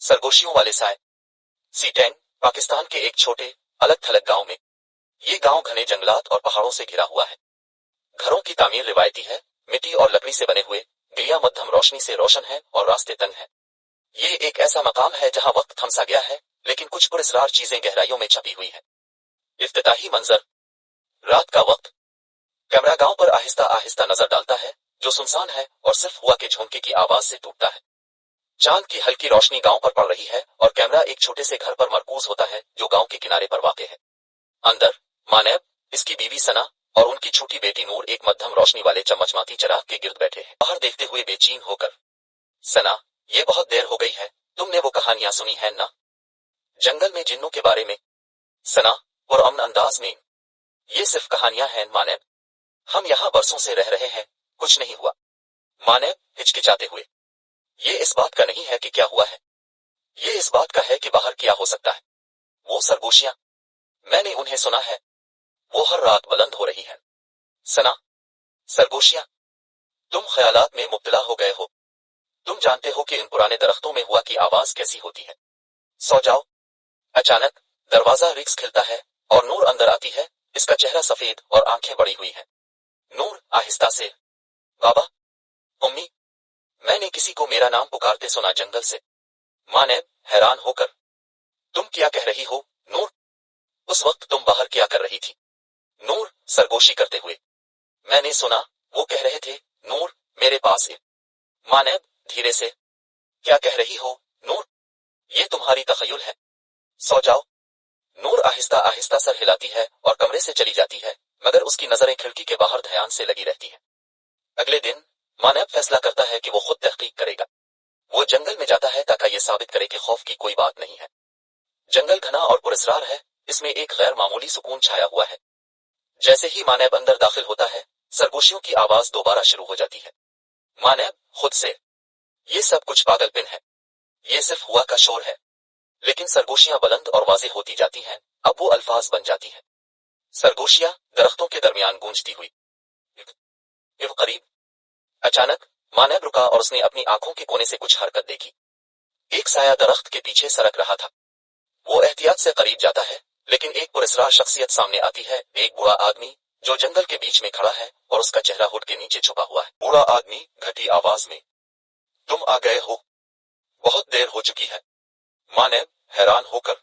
सरगोशियों वाले साए। C10 पाकिस्तान के एक छोटे अलग थलग गांव में। ये गांव घने जंगलात और पहाड़ों से घिरा हुआ है। घरों की तामीर रिवायती है, मिट्टी और लकड़ी से बने हुए, गलियां मध्यम रोशनी से रोशन है और रास्ते तंग है। ये एक ऐसा मकाम है जहां वक्त थम सा गया है, लेकिन कुछ पुरस्रार चीजें गहराइयों में छपी हुई है। इफ्तिताही मंजर। रात का वक्त। कैमरा गांव पर आहिस्ता आहिस्ता नजर डालता है, जो सुनसान है और सिर्फ हवा के झोंके की आवाज से टूटता है। चांद की हल्की रोशनी गांव पर पड़ रही है और कैमरा एक छोटे से घर पर मरकूज होता है जो गांव के किनारे पर वाक़ है। अंदर मानेब, इसकी बीवी सना और उनकी छोटी बेटी नूर एक मध्यम रोशनी वाले चमचमाती चिराग के गिर्द बैठे हैं, बाहर देखते हुए बेचैन होकर। सना, ये बहुत देर हो गई है, तुमने वो कहानियां सुनी है ना, जंगल में जिन्नों के बारे में? सना और अमन अंदाज में, ये सिर्फ कहानियां हैं मानेब, हम यहाँ बरसों से रह रहे हैं, कुछ नहीं हुआ। मानेब हिचकिचाते हुए, ये इस बात का नहीं है कि क्या हुआ है, ये इस बात का है कि बाहर क्या हो सकता है। वो सरगोशियां, मैंने उन्हें सुना है, वो हर रात बुलंद हो रही है। सना, सरगोशियां, तुम ख्यालात में मुब्तला हो गए हो, तुम जानते हो कि इन पुराने दरख्तों में हुआ की आवाज कैसी होती है। सो जाओ। अचानक दरवाजा रिक्स खिलता है और नूर अंदर आती है, इसका चेहरा सफेद और आंखें बड़ी हुई है। नूर आहिस्ता से, बाबा, उम्मी, मैंने किसी को मेरा नाम पुकारते सुना जंगल से। मानेब हैरान होकर, तुम क्या कह रही हो नूर, उस वक्त तुम बाहर क्या कर रही थी? नूर सरगोशी करते हुए, मैंने सुना, वो कह रहे थे, नूर, मेरे पास है। मानेब धीरे से, क्या कह रही हो नूर, ये तुम्हारी तखय्युल है, सो जाओ। नूर आहिस्ता आहिस्ता सर हिलाती है और कमरे से चली जाती है, मगर उसकी नजरें खिड़की के बाहर ध्यान से लगी रहती है। अगले दिन मानेब फैसला करता है कि वो खुद तहकीक करेगा। वो जंगल में जाता है ताकि ये साबित करे कि खौफ की कोई बात नहीं है। जंगल घना और पुरस्रार है, इसमें एक गैर मामूली सुकून छाया हुआ है। जैसे ही मानेब अंदर दाखिल होता है, सरगोशियों की आवाज दोबारा शुरू हो जाती है। मानेब खुद से, ये सब कुछ पागलपन है, ये सिर्फ हुआ का शोर है। लेकिन सरगोशियां बुलंद और वाज़ेह होती जाती हैं, अब वो अल्फाज बन जाती हैं। सरगोशियां दरख्तों के दरमियान गूंजती हुई। इव करीब। अचानक मानेब रुका और उसने अपनी आंखों के कोने से कुछ हरकत देखी। एक साया दरख्त के पीछे सरक रहा था। वो एहतियात से करीब जाता है, लेकिन एक पुरस्रार शख्सियत सामने आती है, एक बूढ़ा आदमी जो जंगल के बीच में खड़ा है और उसका चेहरा हुड के नीचे छुपा हुआ है। बूढ़ा आदमी घटी आवाज में, तुम आ गए हो, बहुत देर हो चुकी है। मानेब हैरान होकर,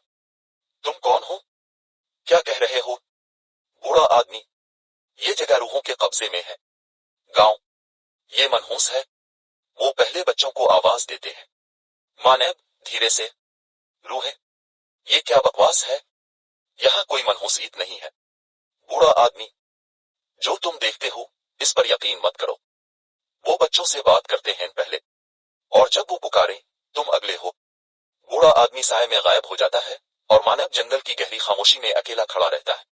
तुम कौन हो, क्या कह रहे हो? बूढ़ा आदमी, ये जगह रूहों के कब्जे में है, गांव, ये मनहूस है, वो पहले बच्चों को आवाज देते हैं। मानेब धीरे से, रूह, ये क्या बकवास है, यहाँ कोई मनहूसियत नहीं है। बूढ़ा आदमी, जो तुम देखते हो इस पर यकीन मत करो, वो बच्चों से बात करते हैं पहले, और जब वो पुकारे तुम अगले हो। बूढ़ा आदमी साए में गायब हो जाता है और मानव जंगल की गहरी खामोशी में अकेला खड़ा रहता है।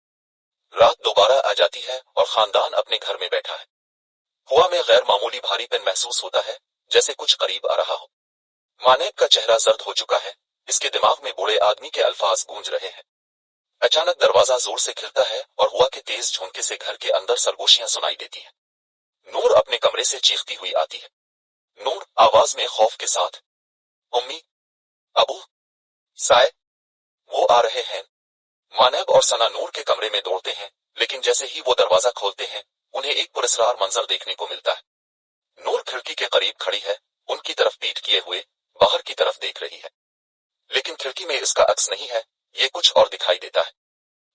रात दोबारा आ जाती है और खानदान अपने घर में बैठा है। हवा में गैर मामूली भारीपन महसूस होता है, जैसे कुछ करीब आ रहा हो। मानेब का चेहरा जर्द हो चुका है, इसके दिमाग में बूढ़े आदमी के अल्फाज गूंज रहे हैं। अचानक दरवाजा जोर से खिलता है और हवा के तेज झोंके से घर के अंदर सरगोशियां सुनाई देती हैं। नूर अपने कमरे से चीखती हुई आती है। नूर आवाज में खौफ के साथ, उम्मी, अबू, साए, वो आ रहे हैं। मानेब और सना नूर के कमरे में दौड़ते हैं, लेकिन जैसे ही वो दरवाजा खोलते हैं, उन्हें एक पुरस्रार मंजर देखने को मिलता है। नूर खिड़की के करीब खड़ी है, उनकी तरफ पीठ किए हुए बाहर की तरफ देख रही है। लेकिन खिड़की में इसका अक्स नहीं है, ये कुछ और दिखाई देता है।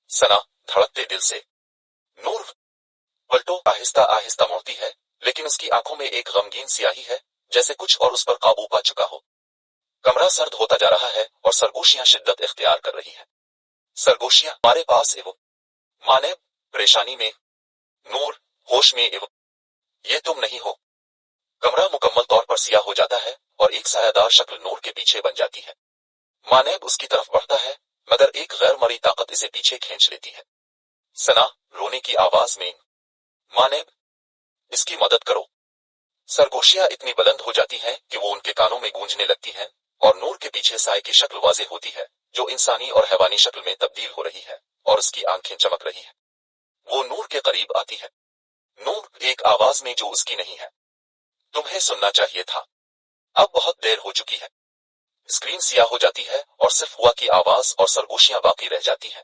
सना धड़कते दिल से, नूर, पलटो। आहिस्ता आहिस्ता मुड़ती है, लेकिन उसकी आंखों में एक गमगीन स्याही है, जैसे कुछ और उस पर काबू पा चुका हो। कमरा सर्द होता जा रहा है और सरगोशियां शिद्दत इख्तियार कर रही है। सरगोशियां, हमारे पास एवं। मानेब परेशानी में, नूर होश में एवं, ये तुम नहीं हो। कमरा मुकम्मल तौर पर सियाह हो जाता है और एक सायादार शक्ल नूर के पीछे बन जाती है। मानेब उसकी तरफ बढ़ता है, मगर एक गैर मरी ताकत इसे पीछे खींच लेती है। सना रोने की आवाज में, मानेब, इसकी मदद करो। सरगोशियां इतनी बुलंद हो जाती हैं कि वो उनके कानों में गूंजने लगती हैं, और नूर के पीछे साए की शक्ल वाज़ेह होती है, जो इंसानी और हैवानी शक्ल में तब्दील हो रही है, और उसकी आंखें चमक रही हैं। वो नूर के करीब आती है। नूर एक आवाज में जो उसकी नहीं है, तुम्हें सुनना चाहिए था, अब बहुत देर हो चुकी है। स्क्रीन सियाह हो जाती है और सिर्फ हुआ की आवाज और सरगोशियां बाकी रह जाती हैं।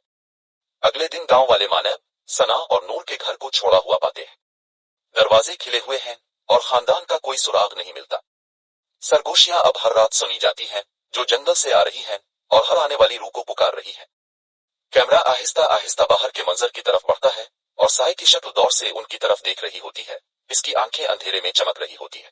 अगले दिन गांव वाले मानव, सना और नूर के घर को छोड़ा हुआ पाते हैं। दरवाजे खिले हुए हैं और खानदान का कोई सुराग नहीं मिलता। सरगोशियां अब हर रात सुनी जाती हैं, जो जंगल से आ रही हैं और हर आने वाली रूह को पुकार रही है। कैमरा आहिस्ता आहिस्ता बाहर के मंजर की तरफ बढ़ता है और साय की शक्ल दौर से उनकी तरफ देख रही होती है। इसकी आंखें अंधेरे में चमक रही होती है।